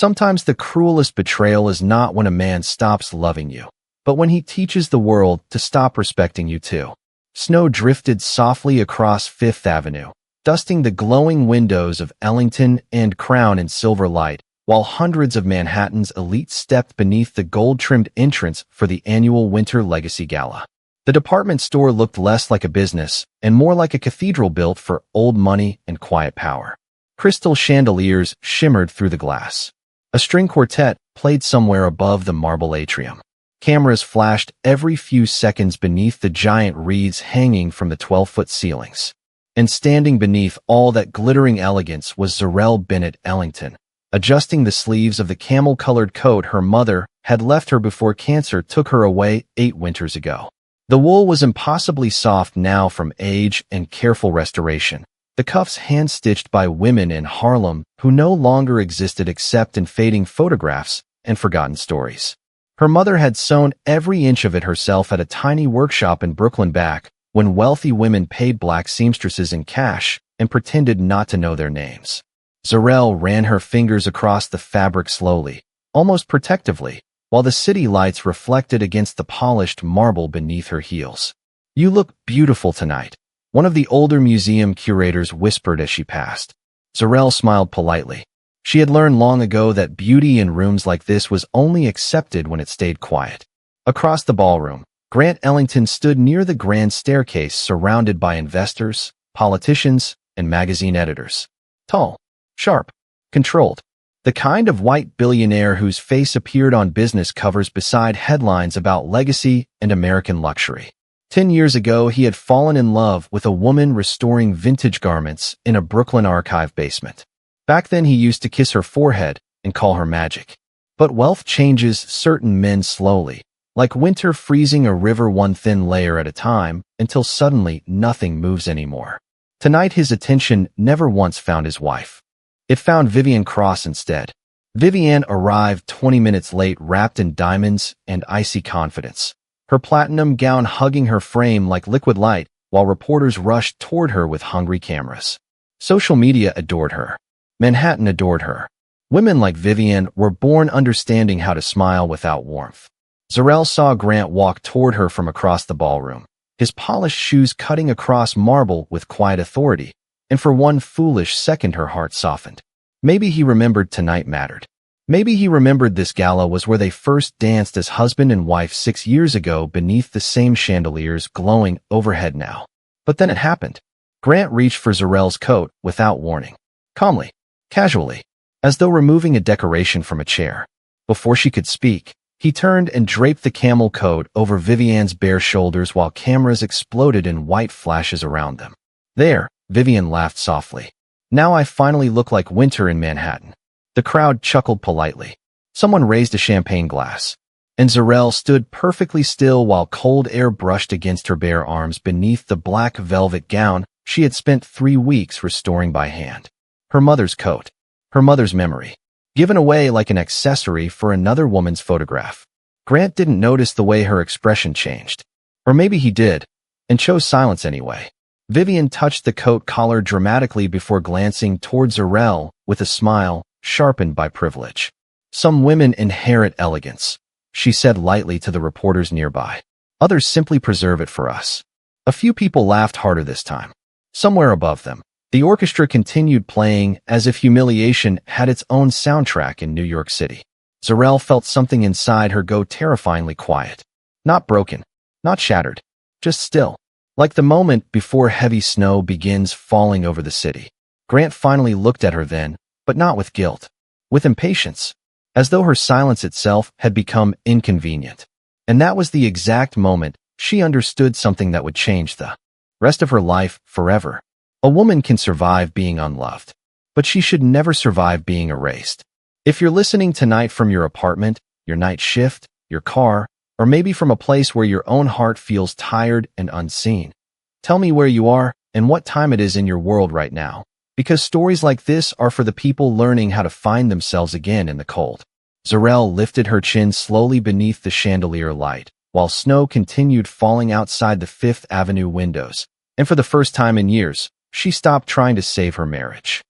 Sometimes the cruelest betrayal is not when a man stops loving you, but when he teaches the world to stop respecting you too. Snow drifted softly across Fifth Avenue, dusting the glowing windows of Ellington and Crown in silver light, while hundreds of Manhattan's elites stepped beneath the gold-trimmed entrance for the annual Winter Legacy Gala. The department store looked less like a business and more like a cathedral built for old money and quiet power. Crystal chandeliers shimmered through the glass. A string quartet played somewhere above the marble atrium. Cameras flashed every few seconds beneath the giant wreaths hanging from the 12-foot ceilings. And standing beneath all that glittering elegance was Zarel Bennett Ellington, adjusting the sleeves of the camel-colored coat her mother had left her before cancer took her away 8 winters ago. The wool was impossibly soft now from age and careful restoration, the cuffs hand-stitched by women in Harlem who no longer existed except in fading photographs and forgotten stories. Her mother had sewn every inch of it herself at a tiny workshop in Brooklyn back when wealthy women paid black seamstresses in cash and pretended not to know their names. Zarel ran her fingers across the fabric slowly, almost protectively, while the city lights reflected against the polished marble beneath her heels. "You look beautiful tonight," one of the older museum curators whispered as she passed. Zarel smiled politely. She had learned long ago that beauty in rooms like this was only accepted when it stayed quiet. Across the ballroom, Grant Ellington stood near the grand staircase surrounded by investors, politicians, and magazine editors. Tall, sharp, controlled. The kind of white billionaire whose face appeared on business covers beside headlines about legacy and American luxury. 10 years ago, he had fallen in love with a woman restoring vintage garments in a Brooklyn archive basement. Back then, he used to kiss her forehead and call her magic. But wealth changes certain men slowly, like winter freezing a river one thin layer at a time until suddenly nothing moves anymore. Tonight, his attention never once found his wife. It found Vivian Cross instead. Vivian arrived 20 minutes late, wrapped in diamonds and icy confidence, her platinum gown hugging her frame like liquid light, while reporters rushed toward her with hungry cameras. Social media adored her. Manhattan adored her. Women like Vivian were born understanding how to smile without warmth. Zarel saw Grant walk toward her from across the ballroom, his polished shoes cutting across marble with quiet authority, and for one foolish second her heart softened. Maybe he remembered tonight mattered. Maybe he remembered this gala was where they first danced as husband and wife 6 years ago beneath the same chandeliers glowing overhead now. But then it happened. Grant reached for Zarel's coat without warning. Calmly, casually, as though removing a decoration from a chair. Before she could speak, he turned and draped the camel coat over Vivian's bare shoulders while cameras exploded in white flashes around them. "There," Vivian laughed softly. "Now I finally look like winter in Manhattan." The crowd chuckled politely. Someone raised a champagne glass, and Zarel stood perfectly still while cold air brushed against her bare arms beneath the black velvet gown she had spent 3 weeks restoring by hand. Her mother's coat, her mother's memory, given away like an accessory for another woman's photograph. Grant didn't notice the way her expression changed. Or maybe he did, and chose silence anyway. Vivian touched the coat collar dramatically before glancing toward Zarel with a smile sharpened by privilege. "Some women inherit elegance," she said lightly to the reporters nearby. "Others simply preserve it for us." A few people laughed harder this time. Somewhere above them, the orchestra continued playing as if humiliation had its own soundtrack in New York City. Zarel felt something inside her go terrifyingly quiet. Not broken, not shattered, just still. Like the moment before heavy snow begins falling over the city. Grant finally looked at her then, but not with guilt, with impatience, as though her silence itself had become inconvenient. And that was the exact moment she understood something that would change the rest of her life forever. A woman can survive being unloved, but she should never survive being erased. If you're listening tonight from your apartment, your night shift, your car, or maybe from a place where your own heart feels tired and unseen, tell me where you are and what time it is in your world right now. Because stories like this are for the people learning how to find themselves again in the cold. Zarel lifted her chin slowly beneath the chandelier light, while snow continued falling outside the Fifth Avenue windows, and for the first time in years, she stopped trying to save her marriage.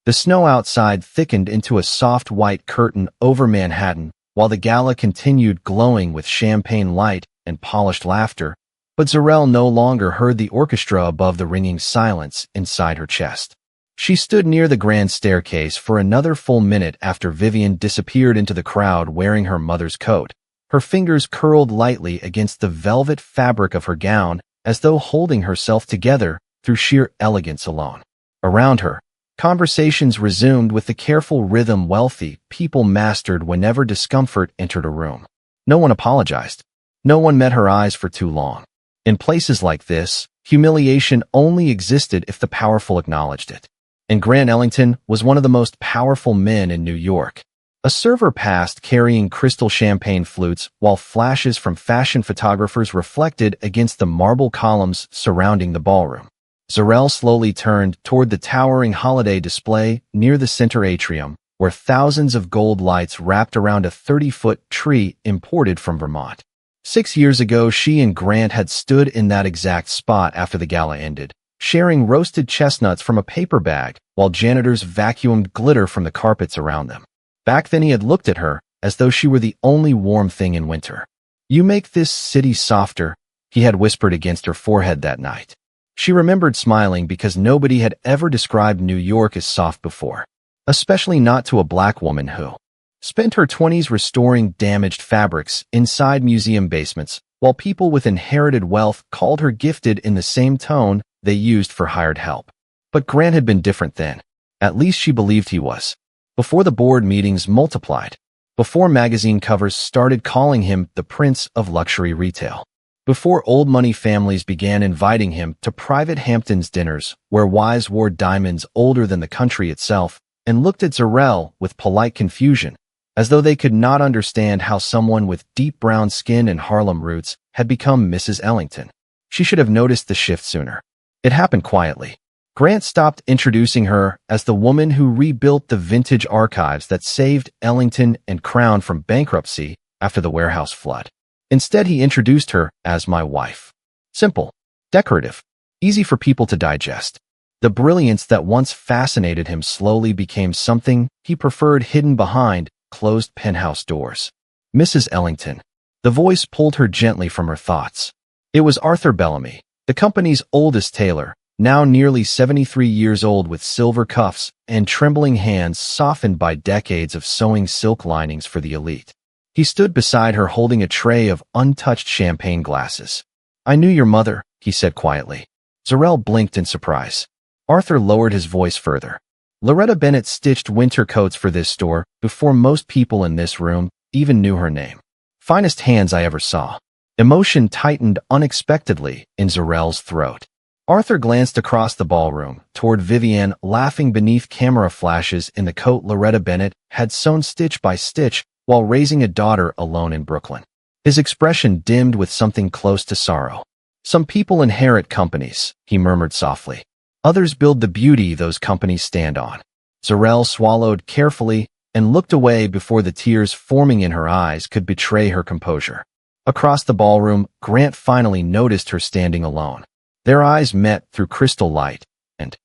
The snow outside thickened into a soft white curtain over Manhattan, while the gala continued glowing with champagne light and polished laughter, but Zarel no longer heard the orchestra above the ringing silence inside her chest. She stood near the grand staircase for another full minute after Vivian disappeared into the crowd wearing her mother's coat, her fingers curled lightly against the velvet fabric of her gown as though holding herself together through sheer elegance alone. Around her, conversations resumed with the careful rhythm wealthy people mastered whenever discomfort entered a room. No one apologized. No one met her eyes for too long. In places like this, humiliation only existed if the powerful acknowledged it. And Grant Ellington was one of the most powerful men in New York. A server passed carrying crystal champagne flutes while flashes from fashion photographers reflected against the marble columns surrounding the ballroom. Zarel slowly turned toward the towering holiday display near the center atrium, where thousands of gold lights wrapped around a 30-foot tree imported from Vermont. 6 years ago, she and Grant had stood in that exact spot after the gala ended, sharing roasted chestnuts from a paper bag while janitors vacuumed glitter from the carpets around them. Back then he had looked at her as though she were the only warm thing in winter. "You make this city softer," he had whispered against her forehead that night. She remembered smiling because nobody had ever described New York as soft before, especially not to a black woman who spent her 20s restoring damaged fabrics inside museum basements, while people with inherited wealth called her gifted in the same tone they used for hired help. But Grant had been different then. At least she believed he was. Before the board meetings multiplied, before magazine covers started calling him the Prince of Luxury Retail, before old money families began inviting him to private Hamptons dinners where wives wore diamonds older than the country itself and looked at Zarel with polite confusion, as though they could not understand how someone with deep brown skin and Harlem roots had become Mrs. Ellington. She should have noticed the shift sooner. It happened quietly. Grant stopped introducing her as the woman who rebuilt the vintage archives that saved Ellington and Crown from bankruptcy after the warehouse flood. Instead, he introduced her as my wife. Simple, decorative, easy for people to digest. The brilliance that once fascinated him slowly became something he preferred hidden behind closed penthouse doors. Mrs. Ellington. The voice pulled her gently from her thoughts. It was Arthur Bellamy, the company's oldest tailor, now nearly 73 years old with silver cuffs and trembling hands softened by decades of sewing silk linings for the elite. He stood beside her holding a tray of untouched champagne glasses. "I knew your mother," he said quietly. Zarel blinked in surprise. Arthur lowered his voice further. "Loretta Bennett stitched winter coats for this store before most people in this room even knew her name. Finest hands I ever saw." Emotion tightened unexpectedly in Zarel's throat. Arthur glanced across the ballroom toward Vivian laughing beneath camera flashes in the coat Loretta Bennett had sewn stitch by stitch while raising a daughter alone in Brooklyn. His expression dimmed with something close to sorrow. "Some people inherit companies," he murmured softly. "Others build the beauty those companies stand on." Zarel swallowed carefully and looked away before the tears forming in her eyes could betray her composure. Across the ballroom, Grant finally noticed her standing alone. Their eyes met through crystal light and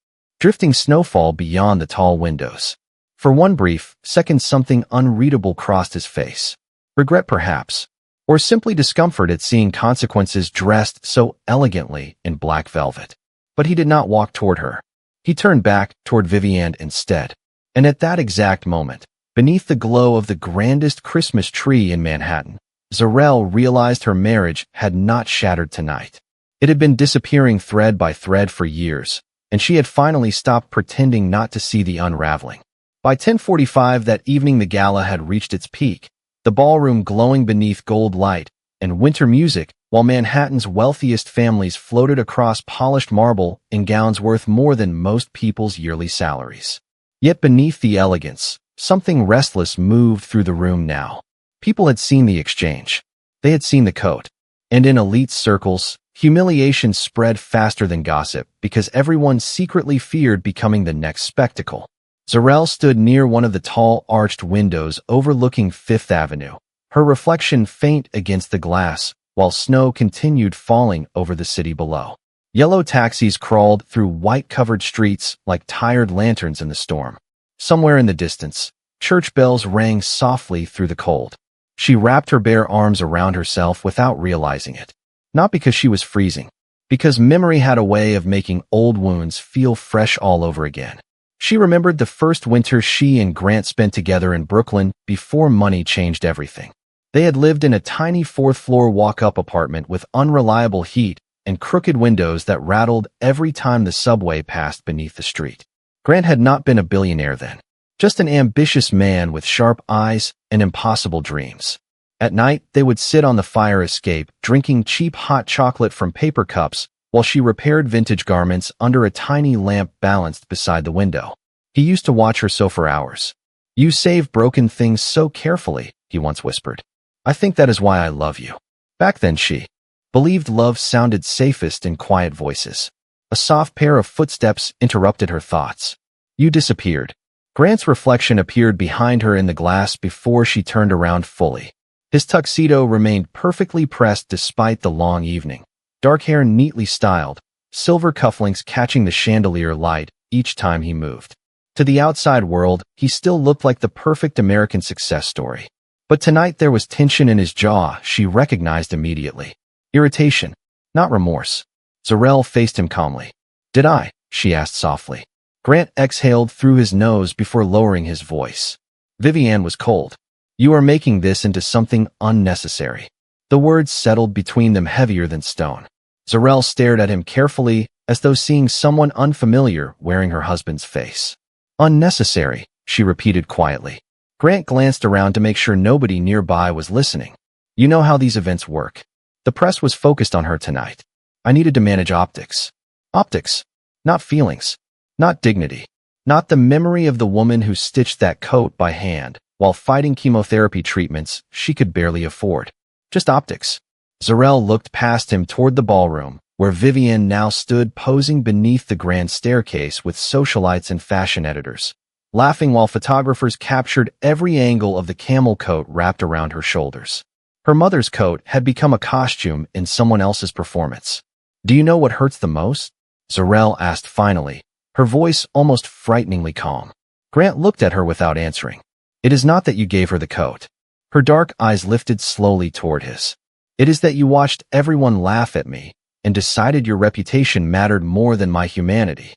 drifting snowfall beyond the tall windows. For one brief second, something unreadable crossed his face. Regret, perhaps, or simply discomfort at seeing consequences dressed so elegantly in black velvet. But he did not walk toward her. He turned back toward Vivian instead. And at that exact moment, beneath the glow of the grandest Christmas tree in Manhattan, Zarel realized her marriage had not shattered tonight. It had been disappearing thread by thread for years, and she had finally stopped pretending not to see the unraveling. By 10:45 that evening, the gala had reached its peak, the ballroom glowing beneath gold light and winter music, while Manhattan's wealthiest families floated across polished marble in gowns worth more than most people's yearly salaries. Yet beneath the elegance, something restless moved through the room now. People had seen the exchange. They had seen the coat. And in elite circles, humiliation spread faster than gossip because everyone secretly feared becoming the next spectacle. Zarel stood near one of the tall arched windows overlooking Fifth Avenue, her reflection faint against the glass, while snow continued falling over the city below. Yellow taxis crawled through white-covered streets like tired lanterns in the storm. Somewhere in the distance, church bells rang softly through the cold. She wrapped her bare arms around herself without realizing it. Not because she was freezing, because memory had a way of making old wounds feel fresh all over again. She remembered the first winter she and Grant spent together in Brooklyn before money changed everything. They had lived in a tiny fourth-floor walk-up apartment with unreliable heat and crooked windows that rattled every time the subway passed beneath the street. Grant had not been a billionaire then, just an ambitious man with sharp eyes and impossible dreams. At night, they would sit on the fire escape, drinking cheap hot chocolate from paper cups while she repaired vintage garments under a tiny lamp balanced beside the window. He used to watch her sew for hours. "You save broken things so carefully," he once whispered. "I think that is why I love you." Back then she believed love sounded safest in quiet voices. A soft pair of footsteps interrupted her thoughts. "You disappeared." Grant's reflection appeared behind her in the glass before she turned around fully. His tuxedo remained perfectly pressed despite the long evening. Dark hair neatly styled, silver cufflinks catching the chandelier light each time he moved. To the outside world, he still looked like the perfect American success story. But tonight there was tension in his jaw she recognized immediately. Irritation, not remorse. Zarel faced him calmly. "Did I?" she asked softly. Grant exhaled through his nose before lowering his voice. Vivienne was cold. "You are making this into something unnecessary." The words settled between them heavier than stone. Zarel stared at him carefully, as though seeing someone unfamiliar wearing her husband's face. "Unnecessary," she repeated quietly. Grant glanced around to make sure nobody nearby was listening. "You know how these events work. The press was focused on her tonight. I needed to manage optics. Optics, not feelings, not dignity, not the memory of the woman who stitched that coat by hand while fighting chemotherapy treatments she could barely afford. Just optics." Zarel looked past him toward the ballroom, where Vivienne now stood posing beneath the grand staircase with socialites and fashion editors, laughing while photographers captured every angle of the camel coat wrapped around her shoulders. Her mother's coat had become a costume in someone else's performance. "Do you know what hurts the most?" Zarel asked finally, her voice almost frighteningly calm. Grant looked at her without answering. "It is not that you gave her the coat." Her dark eyes lifted slowly toward his. "It is that you watched everyone laugh at me and decided your reputation mattered more than my humanity."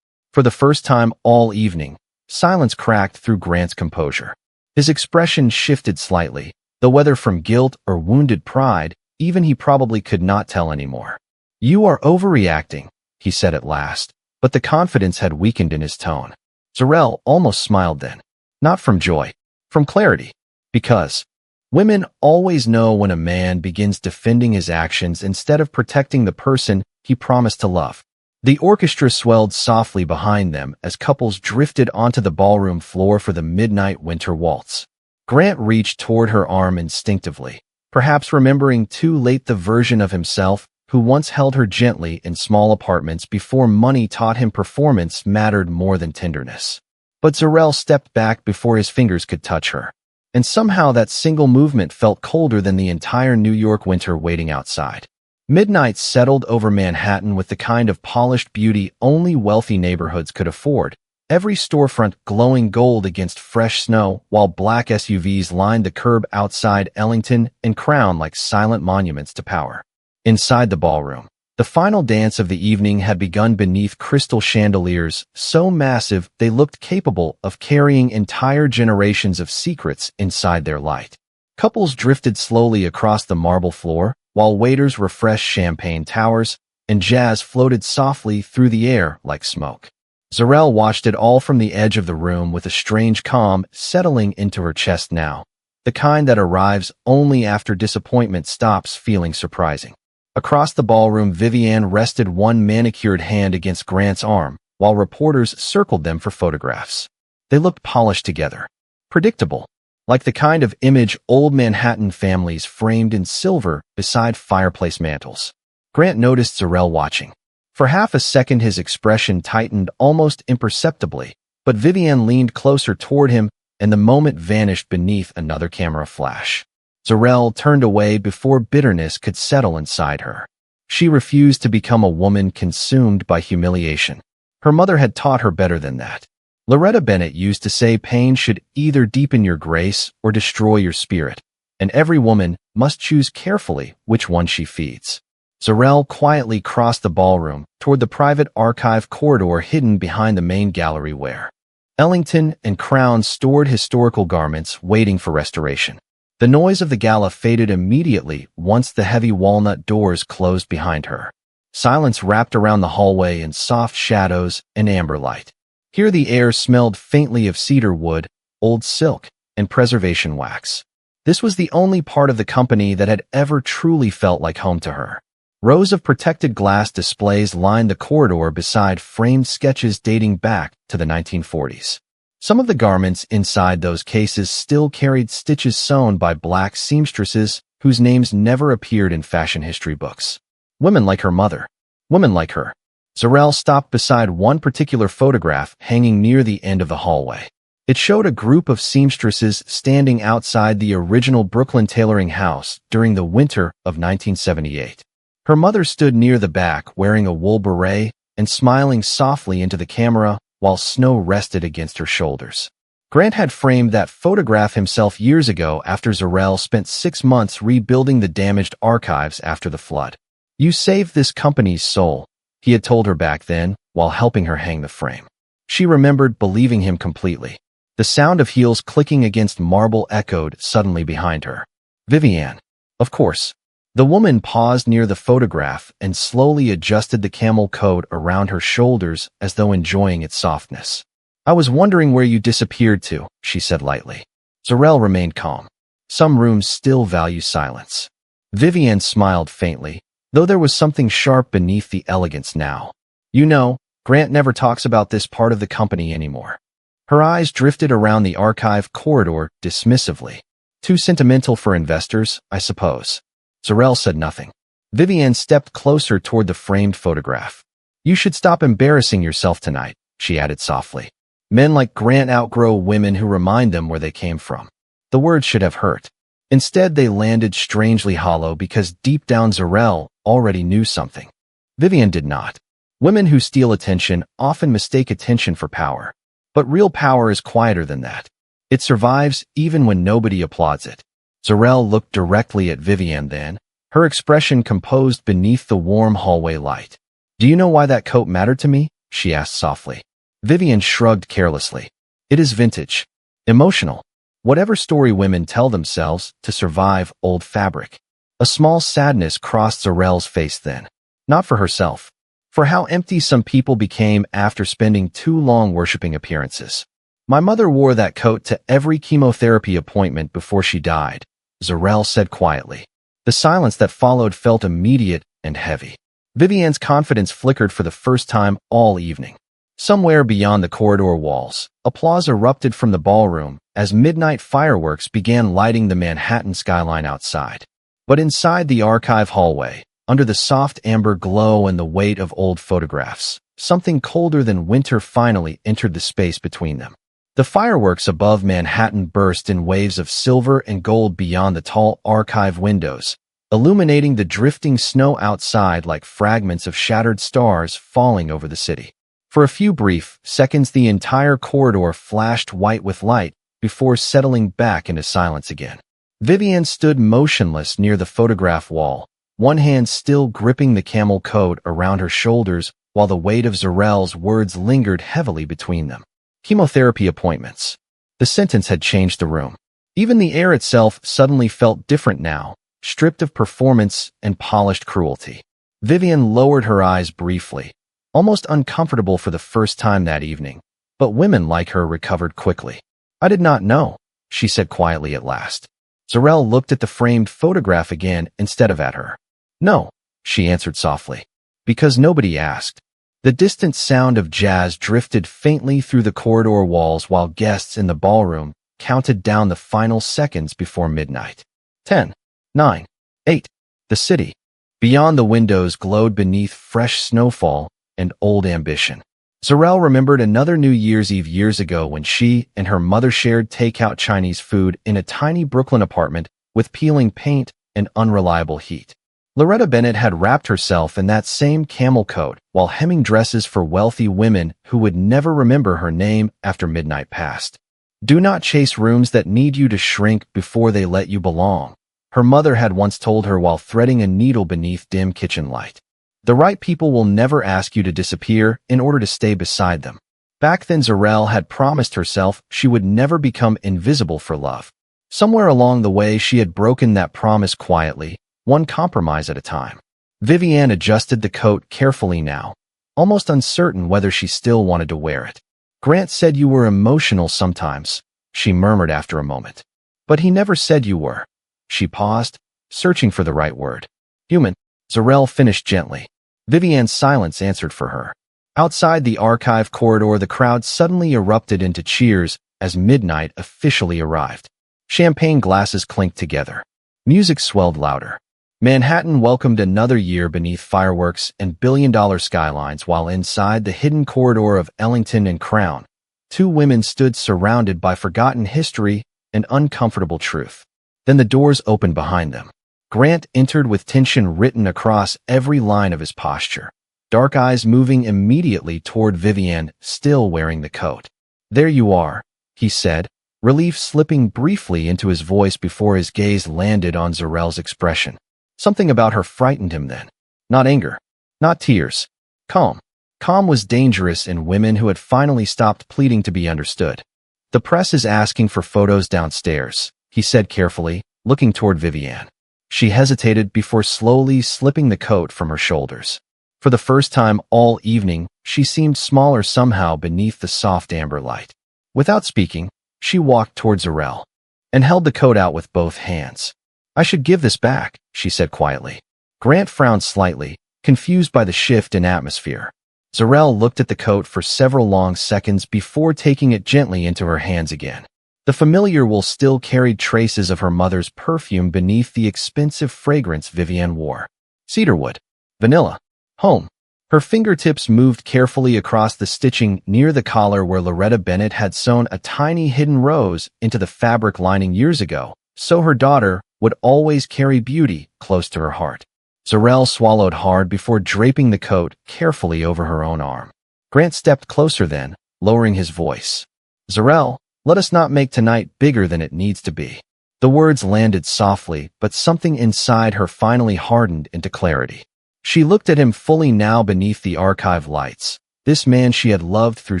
For the first time all evening, silence cracked through Grant's composure. His expression shifted slightly, though whether from guilt or wounded pride, even he probably could not tell anymore. "You are overreacting," he said at last, but the confidence had weakened in his tone. Zarel almost smiled then. Not from joy, from clarity. Because women always know when a man begins defending his actions instead of protecting the person he promised to love. The orchestra swelled softly behind them as couples drifted onto the ballroom floor for the midnight winter waltz. Grant reached toward her arm instinctively, perhaps remembering too late the version of himself who once held her gently in small apartments before money taught him performance mattered more than tenderness. But Zarel stepped back before his fingers could touch her. And somehow that single movement felt colder than the entire New York winter waiting outside. Midnight settled over Manhattan with the kind of polished beauty only wealthy neighborhoods could afford, every storefront glowing gold against fresh snow, while black SUVs lined the curb outside Ellington and Crown like silent monuments to power. Inside the ballroom, the final dance of the evening had begun beneath crystal chandeliers so massive they looked capable of carrying entire generations of secrets inside their light. Couples drifted slowly across the marble floor, while waiters refreshed champagne towers, and jazz floated softly through the air like smoke. Zarel watched it all from the edge of the room with a strange calm settling into her chest now, the kind that arrives only after disappointment stops feeling surprising. Across the ballroom, Vivienne rested one manicured hand against Grant's arm, while reporters circled them for photographs. They looked polished together, predictable, like the kind of image old Manhattan families framed in silver beside fireplace mantels. Grant noticed Zarel watching. For half a second his expression tightened almost imperceptibly, but Vivienne leaned closer toward him, and the moment vanished beneath another camera flash. Zarel turned away before bitterness could settle inside her. She refused to become a woman consumed by humiliation. Her mother had taught her better than that. Loretta Bennett used to say pain should either deepen your grace or destroy your spirit, and every woman must choose carefully which one she feeds. Zarel quietly crossed the ballroom toward the private archive corridor hidden behind the main gallery where Ellington and Crown stored historical garments waiting for restoration. The noise of the gala faded immediately once the heavy walnut doors closed behind her. Silence wrapped around the hallway in soft shadows and amber light. Here the air smelled faintly of cedar wood, old silk, and preservation wax. This was the only part of the company that had ever truly felt like home to her. Rows of protected glass displays lined the corridor beside framed sketches dating back to the 1940s. Some of the garments inside those cases still carried stitches sewn by black seamstresses whose names never appeared in fashion history books. Women like her mother. Women like her. Zarel stopped beside one particular photograph hanging near the end of the hallway. It showed a group of seamstresses standing outside the original Brooklyn tailoring house during the winter of 1978. Her mother stood near the back wearing a wool beret and smiling softly into the camera while snow rested against her shoulders. Grant had framed that photograph himself years ago after Zarel spent 6 months rebuilding the damaged archives after the flood. "You saved this company's soul," he had told her back then while helping her hang the frame. She remembered believing him completely. The sound of heels clicking against marble echoed suddenly behind her. Vivienne. Of course. The woman paused near the photograph and slowly adjusted the camel coat around her shoulders as though enjoying its softness. "I was wondering where you disappeared to," she said lightly. Zarel remained calm. Some rooms still value silence. Vivienne smiled faintly, though there was something sharp beneath the elegance now. "You know, Grant never talks about this part of the company anymore." Her eyes drifted around the archive corridor dismissively. "Too sentimental for investors, I suppose." Zarel said nothing. Vivienne stepped closer toward the framed photograph. "You should stop embarrassing yourself tonight," she added softly. "Men like Grant outgrow women who remind them where they came from." The words should have hurt. Instead, they landed strangely hollow because deep down Zarel already knew something. Vivienne did not. Women who steal attention often mistake attention for power. But real power is quieter than that. It survives even when nobody applauds it. Zarel looked directly at Vivienne then, her expression composed beneath the warm hallway light. "Do you know why that coat mattered to me?" she asked softly. Vivienne shrugged carelessly. "It is vintage. Emotional. Whatever story women tell themselves to survive old fabric." A small sadness crossed Zarel's face then. Not for herself. For how empty some people became after spending too long worshipping appearances. "My mother wore that coat to every chemotherapy appointment before she died," Zarel said quietly. The silence that followed felt immediate and heavy. Vivienne's confidence flickered for the first time all evening. Somewhere beyond the corridor walls, applause erupted from the ballroom as midnight fireworks began lighting the Manhattan skyline outside. But inside the archive hallway, under the soft amber glow and the weight of old photographs, something colder than winter finally entered the space between them. The fireworks above Manhattan burst in waves of silver and gold beyond the tall archive windows, illuminating the drifting snow outside like fragments of shattered stars falling over the city. For a few brief seconds, the entire corridor flashed white with light before settling back into silence again. Vivienne stood motionless near the photograph wall, one hand still gripping the camel coat around her shoulders while the weight of Zarel's words lingered heavily between them. Chemotherapy appointments. The sentence had changed the room. Even the air itself suddenly felt different now, stripped of performance and polished cruelty. Vivienne lowered her eyes briefly, almost uncomfortable for the first time that evening, but women like her recovered quickly. "I did not know," she said quietly at last. Zarel looked at the framed photograph again instead of at her. "No," she answered softly. "Because nobody asked." The distant sound of jazz drifted faintly through the corridor walls while guests in the ballroom counted down the final seconds before midnight. 10, 9, 8. The city, beyond the windows, glowed beneath fresh snowfall and old ambition. Zarel remembered another New Year's Eve years ago when she and her mother shared takeout Chinese food in a tiny Brooklyn apartment with peeling paint and unreliable heat. Loretta Bennett had wrapped herself in that same camel coat while hemming dresses for wealthy women who would never remember her name after midnight passed. Do not chase rooms that need you to shrink before they let you belong, her mother had once told her while threading a needle beneath dim kitchen light. The right people will never ask you to disappear in order to stay beside them. Back then, Zarel had promised herself she would never become invisible for love. Somewhere along the way, she had broken that promise quietly, one compromise at a time. Vivienne adjusted the coat carefully now, almost uncertain whether she still wanted to wear it. Grant said you were emotional sometimes, she murmured after a moment. But he never said you were. She paused, searching for the right word. Human, Zarel finished gently. Vivienne's silence answered for her. Outside the archive corridor, the crowd suddenly erupted into cheers as midnight officially arrived. Champagne glasses clinked together. Music swelled louder. Manhattan welcomed another year beneath fireworks and billion-dollar skylines, while inside the hidden corridor of Ellington and Crown, two women stood surrounded by forgotten history and uncomfortable truth. Then the doors opened behind them. Grant entered with tension written across every line of his posture, dark eyes moving immediately toward Vivienne, still wearing the coat. There you are, he said, relief slipping briefly into his voice before his gaze landed on Zarel's expression. Something about her frightened him then. Not anger, not tears. Calm. Calm was dangerous in women who had finally stopped pleading to be understood. The press is asking for photos downstairs, he said carefully, looking toward Vivienne. She hesitated before slowly slipping the coat from her shoulders. For the first time all evening, she seemed smaller somehow beneath the soft amber light. Without speaking, she walked toward Zarel and held the coat out with both hands. I should give this back, she said quietly. Grant frowned slightly, confused by the shift in atmosphere. Zarel looked at the coat for several long seconds before taking it gently into her hands again. The familiar wool still carried traces of her mother's perfume beneath the expensive fragrance Vivienne wore. Cedarwood. Vanilla. Home. Her fingertips moved carefully across the stitching near the collar where Loretta Bennett had sewn a tiny hidden rose into the fabric lining years ago, so her daughter would always carry beauty close to her heart. Zarel swallowed hard before draping the coat carefully over her own arm. Grant stepped closer then, lowering his voice. Zarel, let us not make tonight bigger than it needs to be. The words landed softly, but something inside her finally hardened into clarity. She looked at him fully now beneath the archive lights, this man she had loved through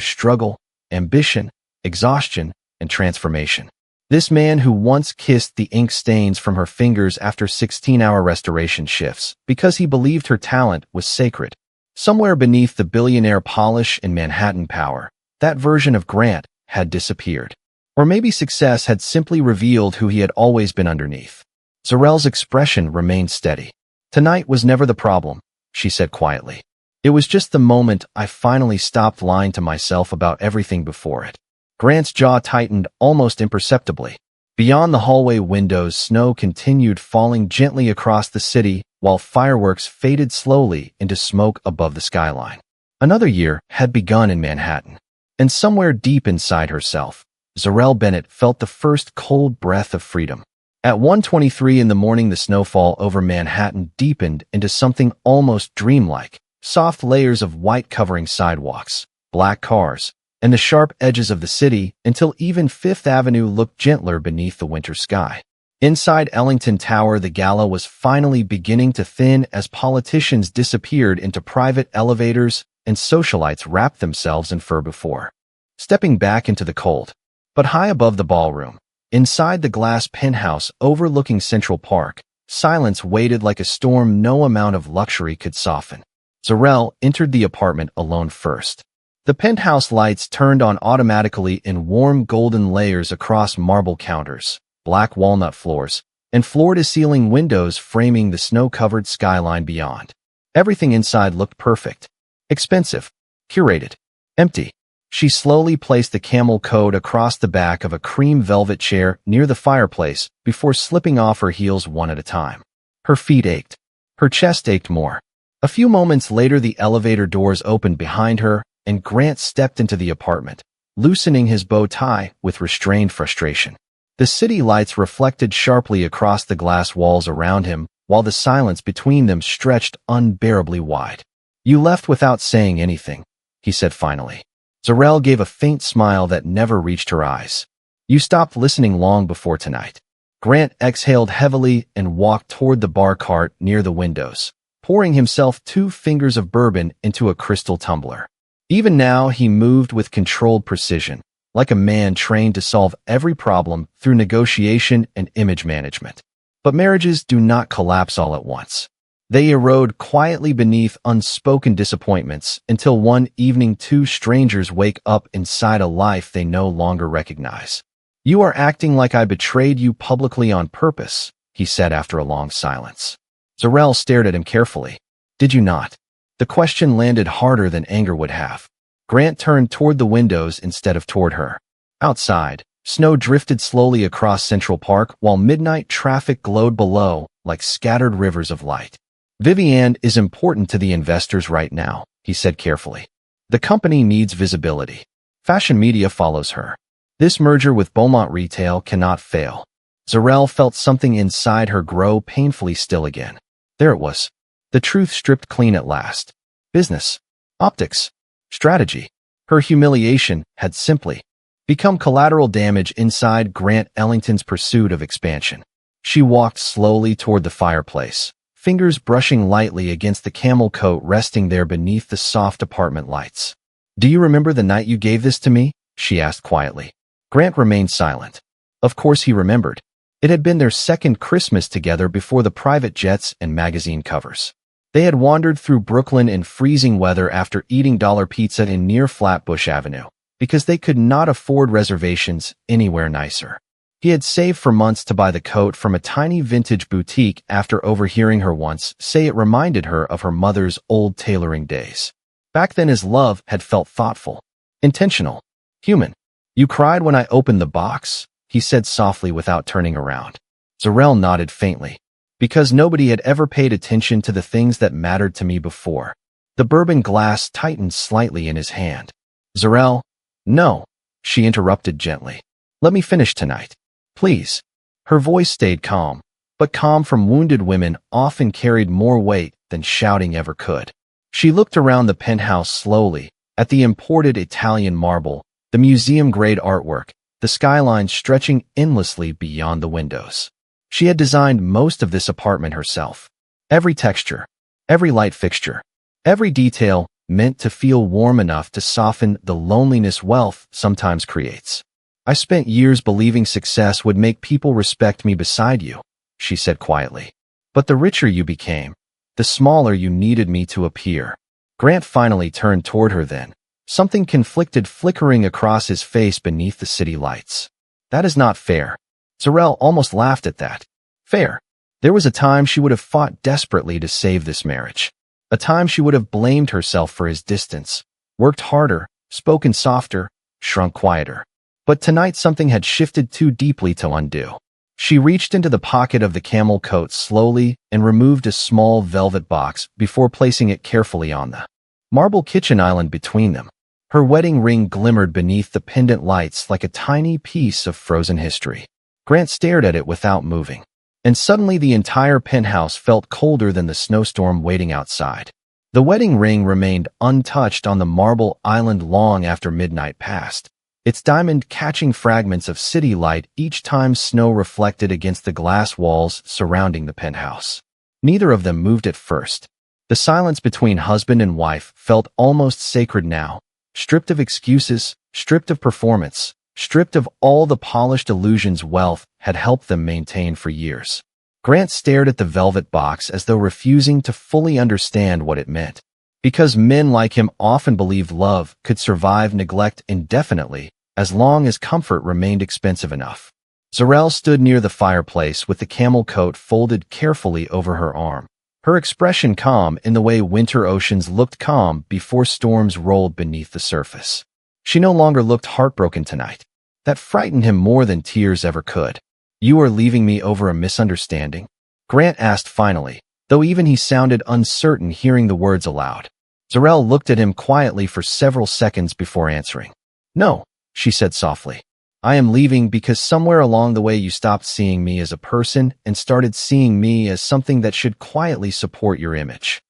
struggle, ambition, exhaustion, and transformation. This man who once kissed the ink stains from her fingers after 16-hour restoration shifts because he believed her talent was sacred. Somewhere beneath the billionaire polish and Manhattan power, that version of Grant had disappeared. Or maybe success had simply revealed who he had always been underneath. Zarel's expression remained steady. Tonight was never the problem, she said quietly. It was just the moment I finally stopped lying to myself about everything before it. Grant's jaw tightened almost imperceptibly. Beyond the hallway windows, snow continued falling gently across the city while fireworks faded slowly into smoke above the skyline. Another year had begun in Manhattan. And somewhere deep inside herself, Zarel Bennett felt the first cold breath of freedom. At 1:23 in the morning, the snowfall over Manhattan deepened into something almost dreamlike, soft layers of white covering sidewalks, black cars, and the sharp edges of the city until even Fifth Avenue looked gentler beneath the winter sky. Inside Ellington Tower, the gala was finally beginning to thin as politicians disappeared into private elevators and socialites wrapped themselves in fur before stepping back into the cold. But high above the ballroom, inside the glass penthouse overlooking Central Park, silence waited like a storm no amount of luxury could soften. Zarel entered the apartment alone first. The penthouse lights turned on automatically in warm golden layers across marble counters, black walnut floors, and floor-to-ceiling windows framing the snow-covered skyline beyond. Everything inside looked perfect. Expensive. Curated. Empty. She slowly placed the camel coat across the back of a cream velvet chair near the fireplace before slipping off her heels one at a time. Her feet ached. Her chest ached more. A few moments later, the elevator doors opened behind her, and Grant stepped into the apartment, loosening his bow tie with restrained frustration. The city lights reflected sharply across the glass walls around him, while the silence between them stretched unbearably wide. "You left without saying anything," he said finally. Zarel gave a faint smile that never reached her eyes. "You stopped listening long before tonight." Grant exhaled heavily and walked toward the bar cart near the windows, pouring himself 2 fingers of bourbon into a crystal tumbler. Even now, he moved with controlled precision, like a man trained to solve every problem through negotiation and image management. But marriages do not collapse all at once. They erode quietly beneath unspoken disappointments until one evening 2 strangers wake up inside a life they no longer recognize. "You are acting like I betrayed you publicly on purpose," he said after a long silence. Zarel stared at him carefully. "Did you not?" The question landed harder than anger would have. Grant turned toward the windows instead of toward her. Outside, snow drifted slowly across Central Park while midnight traffic glowed below like scattered rivers of light. "Vivienne is important to the investors right now," he said carefully. "The company needs visibility. Fashion media follows her. This merger with Beaumont Retail cannot fail." Zarel felt something inside her grow painfully still again. There it was. The truth stripped clean at last. Business. Optics. Strategy. Her humiliation had simply become collateral damage inside Grant Ellington's pursuit of expansion. She walked slowly toward the fireplace, fingers brushing lightly against the camel coat resting there beneath the soft apartment lights. "Do you remember the night you gave this to me?" she asked quietly. Grant remained silent. Of course he remembered. It had been their second Christmas together before the private jets and magazine covers. They had wandered through Brooklyn in freezing weather after eating dollar pizza in near Flatbush Avenue, because they could not afford reservations anywhere nicer. He had saved for months to buy the coat from a tiny vintage boutique after overhearing her once say it reminded her of her mother's old tailoring days. Back then his love had felt thoughtful, intentional, human. "You cried when I opened the box," he said softly without turning around. Zarel nodded faintly. "Because nobody had ever paid attention to the things that mattered to me before." The bourbon glass tightened slightly in his hand. "Zarel, no," she interrupted gently. "Let me finish tonight. Please." Her voice stayed calm, but calm from wounded women often carried more weight than shouting ever could. She looked around the penthouse slowly, at the imported Italian marble, the museum-grade artwork, the skyline stretching endlessly beyond the windows. She had designed most of this apartment herself. Every texture, every light fixture, every detail meant to feel warm enough to soften the loneliness wealth sometimes creates. "I spent years believing success would make people respect me beside you," she said quietly. "But the richer you became, the smaller you needed me to appear." Grant finally turned toward her then, something conflicted flickering across his face beneath the city lights. "That is not fair." Zarel almost laughed at that. Fair. There was a time she would have fought desperately to save this marriage. A time she would have blamed herself for his distance, worked harder, spoken softer, shrunk quieter. But tonight something had shifted too deeply to undo. She reached into the pocket of the camel coat slowly and removed a small velvet box before placing it carefully on the marble kitchen island between them. Her wedding ring glimmered beneath the pendant lights like a tiny piece of frozen history. Grant stared at it without moving, and suddenly the entire penthouse felt colder than the snowstorm waiting outside. The wedding ring remained untouched on the marble island long after midnight passed, its diamond catching fragments of city light each time snow reflected against the glass walls surrounding the penthouse. Neither of them moved at first. The silence between husband and wife felt almost sacred now, stripped of excuses, stripped of performance, stripped of all the polished illusions wealth had helped them maintain for years. Grant stared at the velvet box as though refusing to fully understand what it meant. Because men like him often believed love could survive neglect indefinitely, as long as comfort remained expensive enough. Zarel stood near the fireplace with the camel coat folded carefully over her arm, her expression calm in the way winter oceans looked calm before storms rolled beneath the surface. She no longer looked heartbroken tonight. That frightened him more than tears ever could. "You are leaving me over a misunderstanding?" Grant asked finally, though even he sounded uncertain hearing the words aloud. Zarel looked at him quietly for several seconds before answering. "No," she said softly. I am leaving because somewhere along the way you stopped seeing me as a person and started seeing me as something that should quietly support your image.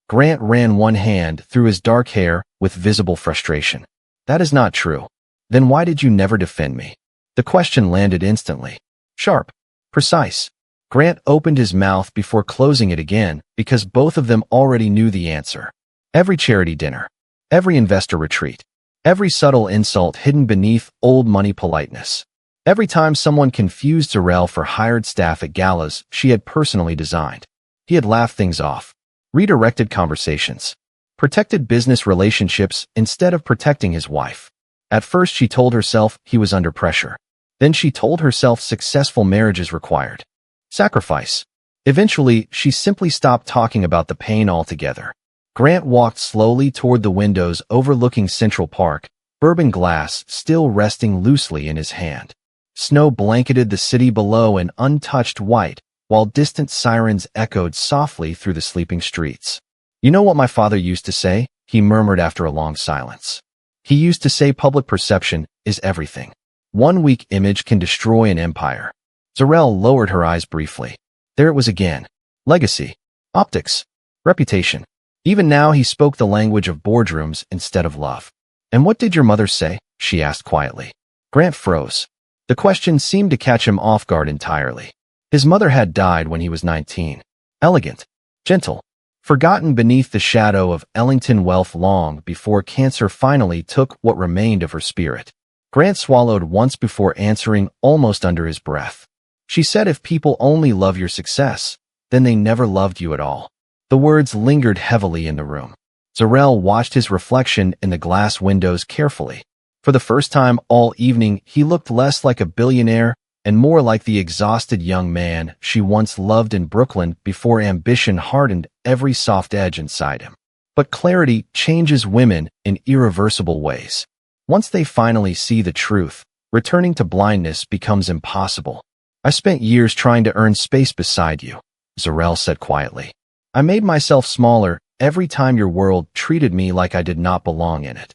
Grant ran one hand through his dark hair with visible frustration. That is not true. Then why did you never defend me? The question landed instantly. Sharp. Precise. Grant opened his mouth before closing it again because both of them already knew the answer. Every charity dinner. Every investor retreat. Every subtle insult hidden beneath old money politeness. Every time someone confused Zarel for hired staff at galas she had personally designed. He had laughed things off. Redirected conversations. Protected business relationships instead of protecting his wife. At first she told herself he was under pressure. Then she told herself successful marriages required sacrifice. Eventually, she simply stopped talking about the pain altogether. Grant walked slowly toward the windows overlooking Central Park, bourbon glass still resting loosely in his hand. Snow blanketed the city below in untouched white, while distant sirens echoed softly through the sleeping streets. You know what my father used to say? He murmured after a long silence. He used to say public perception is everything. One weak image can destroy an empire. Zarel lowered her eyes briefly. There it was again. Legacy. Optics. Reputation. Even now he spoke the language of boardrooms instead of love. And what did your mother say? She asked quietly. Grant froze. The question seemed to catch him off guard entirely. His mother had died when he was 19. Elegant. Gentle. Forgotten beneath the shadow of Ellington wealth long before cancer finally took what remained of her spirit. Grant swallowed once before answering almost under his breath. She said if people only love your success, then they never loved you at all. The words lingered heavily in the room. Zarel watched his reflection in the glass windows carefully. For the first time all evening, he looked less like a billionaire and more like the exhausted young man she once loved in Brooklyn before ambition hardened every soft edge inside him. But clarity changes women in irreversible ways. Once they finally see the truth, returning to blindness becomes impossible. I spent years trying to earn space beside you, Zarel said quietly. I made myself smaller every time your world treated me like I did not belong in it.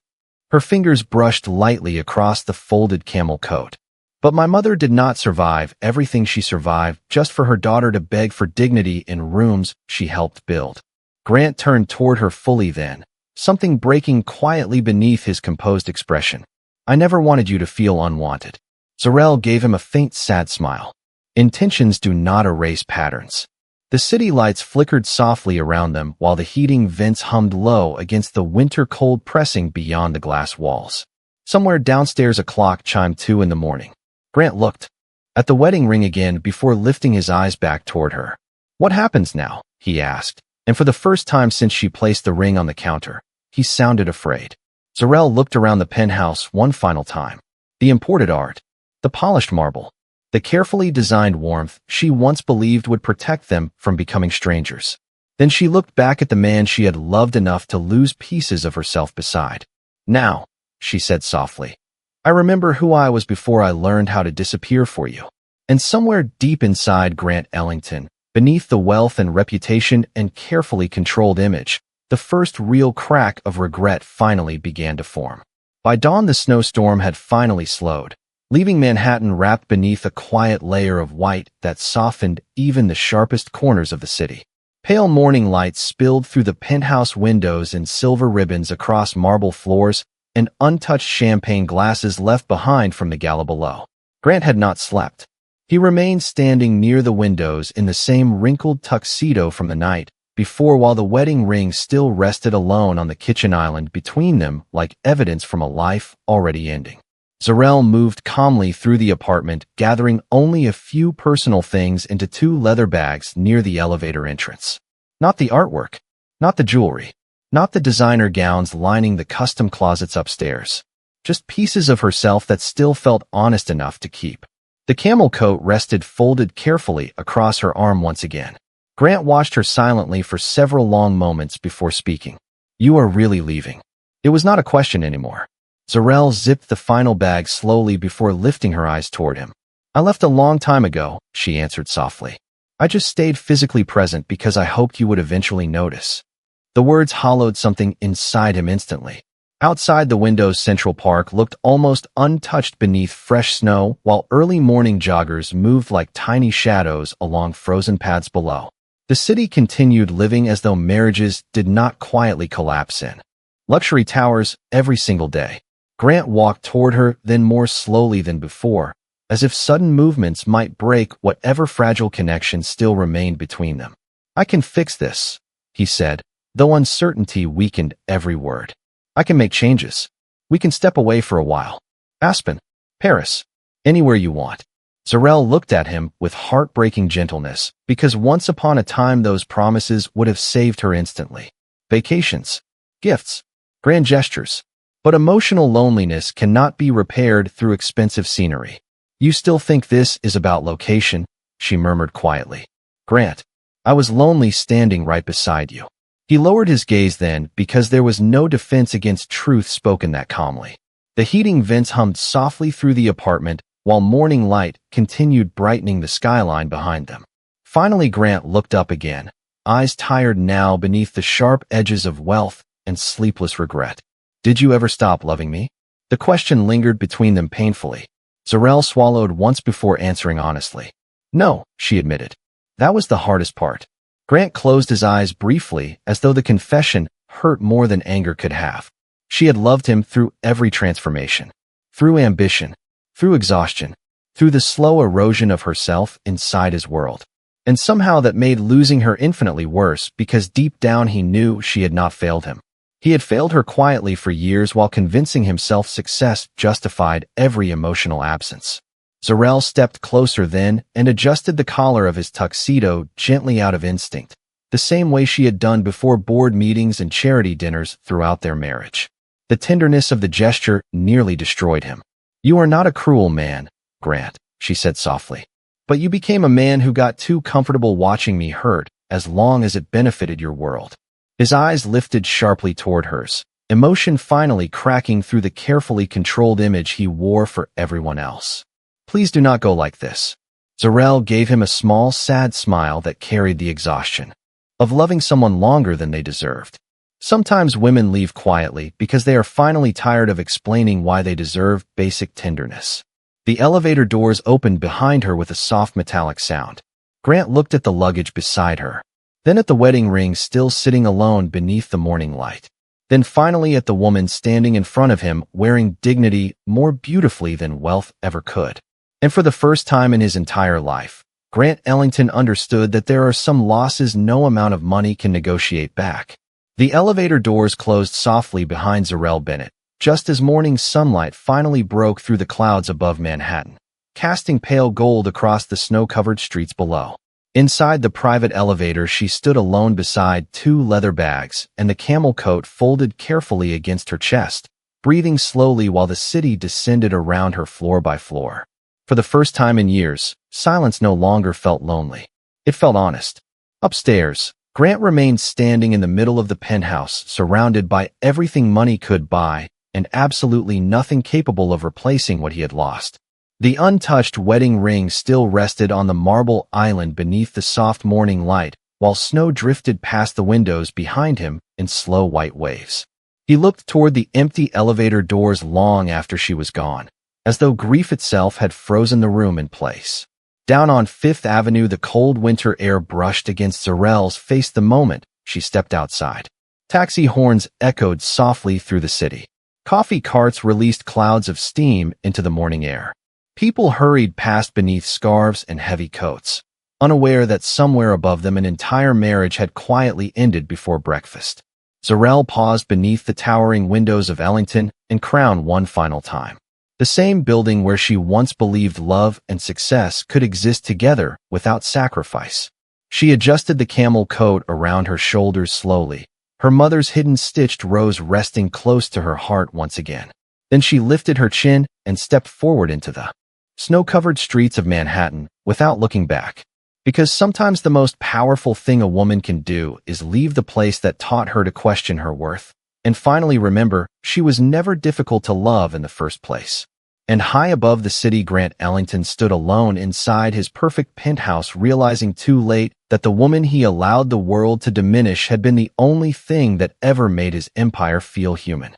Her fingers brushed lightly across the folded camel coat. But my mother did not survive everything she survived just for her daughter to beg for dignity in rooms she helped build. Grant turned toward her fully then, something breaking quietly beneath his composed expression. I never wanted you to feel unwanted. Zarel gave him a faint sad smile. Intentions do not erase patterns. The city lights flickered softly around them while the heating vents hummed low against the winter cold pressing beyond the glass walls. Somewhere downstairs a clock chimed 2 in the morning. Grant looked at the wedding ring again before lifting his eyes back toward her. What happens now? He asked, and for the first time since she placed the ring on the counter, he sounded afraid. Zarel looked around the penthouse one final time. The imported art, the polished marble, the carefully designed warmth she once believed would protect them from becoming strangers. Then she looked back at the man she had loved enough to lose pieces of herself beside. Now, she said softly, I remember who I was before I learned how to disappear for you. And somewhere deep inside Grant Ellington, beneath the wealth and reputation and carefully controlled image, the first real crack of regret finally began to form. By dawn the snowstorm had finally slowed, leaving Manhattan wrapped beneath a quiet layer of white that softened even the sharpest corners of the city. Pale morning lights spilled through the penthouse windows in silver ribbons across marble floors and untouched champagne glasses left behind from the gala below. Grant had not slept. He remained standing near the windows in the same wrinkled tuxedo from the night before while the wedding ring still rested alone on the kitchen island between them like evidence from a life already ending. Zarel moved calmly through the apartment, gathering only a few personal things into 2 leather bags near the elevator entrance. Not the artwork, not the jewelry, not the designer gowns lining the custom closets upstairs. Just pieces of herself that still felt honest enough to keep. The camel coat rested folded carefully across her arm once again. Grant watched her silently for several long moments before speaking. You are really leaving. It was not a question anymore. Zarel zipped the final bag slowly before lifting her eyes toward him. I left a long time ago, she answered softly. I just stayed physically present because I hoped you would eventually notice. The words hollowed something inside him instantly. Outside the window's Central Park looked almost untouched beneath fresh snow, while early morning joggers moved like tiny shadows along frozen paths below. The city continued living as though marriages did not quietly collapse in luxury towers every single day. Grant walked toward her, then more slowly than before, as if sudden movements might break whatever fragile connection still remained between them. "I can fix this," he said, though uncertainty weakened every word. "I can make changes. We can step away for a while. Aspen, Paris, anywhere you want." Zarel looked at him with heartbreaking gentleness, because once upon a time those promises would have saved her instantly. Vacations, gifts, grand gestures. But emotional loneliness cannot be repaired through expensive scenery. "You still think this is about location?" she murmured quietly. "Grant, I was lonely standing right beside you." He lowered his gaze then, because there was no defense against truth spoken that calmly. The heating vents hummed softly through the apartment, while morning light continued brightening the skyline behind them. Finally Grant looked up again, eyes tired now beneath the sharp edges of wealth and sleepless regret. "Did you ever stop loving me?" The question lingered between them painfully. Zarel swallowed once before answering honestly. "No," she admitted. "That was the hardest part." Grant closed his eyes briefly, as though the confession hurt more than anger could have. She had loved him through every transformation. Through ambition, through exhaustion, through the slow erosion of herself inside his world. And somehow that made losing her infinitely worse, because deep down he knew she had not failed him. He had failed her quietly for years while convincing himself success justified every emotional absence. Zarel stepped closer then and adjusted the collar of his tuxedo gently out of instinct, the same way she had done before board meetings and charity dinners throughout their marriage. The tenderness of the gesture nearly destroyed him. "You are not a cruel man, Grant," she said softly. "But you became a man who got too comfortable watching me hurt, as long as it benefited your world." His eyes lifted sharply toward hers, emotion finally cracking through the carefully controlled image he wore for everyone else. "Please do not go like this." Zarel gave him a small, sad smile that carried the exhaustion of loving someone longer than they deserved. Sometimes women leave quietly because they are finally tired of explaining why they deserve basic tenderness. The elevator doors opened behind her with a soft metallic sound. Grant looked at the luggage beside her, then at the wedding ring still sitting alone beneath the morning light. Then finally at the woman standing in front of him wearing dignity more beautifully than wealth ever could. And for the first time in his entire life, Grant Ellington understood that there are some losses no amount of money can negotiate back. The elevator doors closed softly behind Zarel Bennett, just as morning sunlight finally broke through the clouds above Manhattan, casting pale gold across the snow-covered streets below. Inside the private elevator, she stood alone beside two leather bags and the camel coat folded carefully against her chest, breathing slowly while the city descended around her floor by floor. For the first time in years, silence no longer felt lonely. It felt honest. Upstairs, Grant remained standing in the middle of the penthouse, surrounded by everything money could buy and absolutely nothing capable of replacing what he had lost. The untouched wedding ring still rested on the marble island beneath the soft morning light, while snow drifted past the windows behind him in slow white waves. He looked toward the empty elevator doors long after she was gone, as though grief itself had frozen the room in place. Down on Fifth Avenue, the cold winter air brushed against Zarel's face the moment she stepped outside. Taxi horns echoed softly through the city. Coffee carts released clouds of steam into the morning air. People hurried past beneath scarves and heavy coats, unaware that somewhere above them an entire marriage had quietly ended before breakfast. Zarel paused beneath the towering windows of Ellington and Crown one final time. The same building where she once believed love and success could exist together without sacrifice. She adjusted the camel coat around her shoulders slowly, her mother's hidden stitched rose resting close to her heart once again. Then she lifted her chin and stepped forward into the snow-covered streets of Manhattan without looking back. Because sometimes the most powerful thing a woman can do is leave the place that taught her to question her worth, and finally remember she was never difficult to love in the first place. And high above the city, Grant Ellington stood alone inside his perfect penthouse, realizing too late that the woman he allowed the world to diminish had been the only thing that ever made his empire feel human.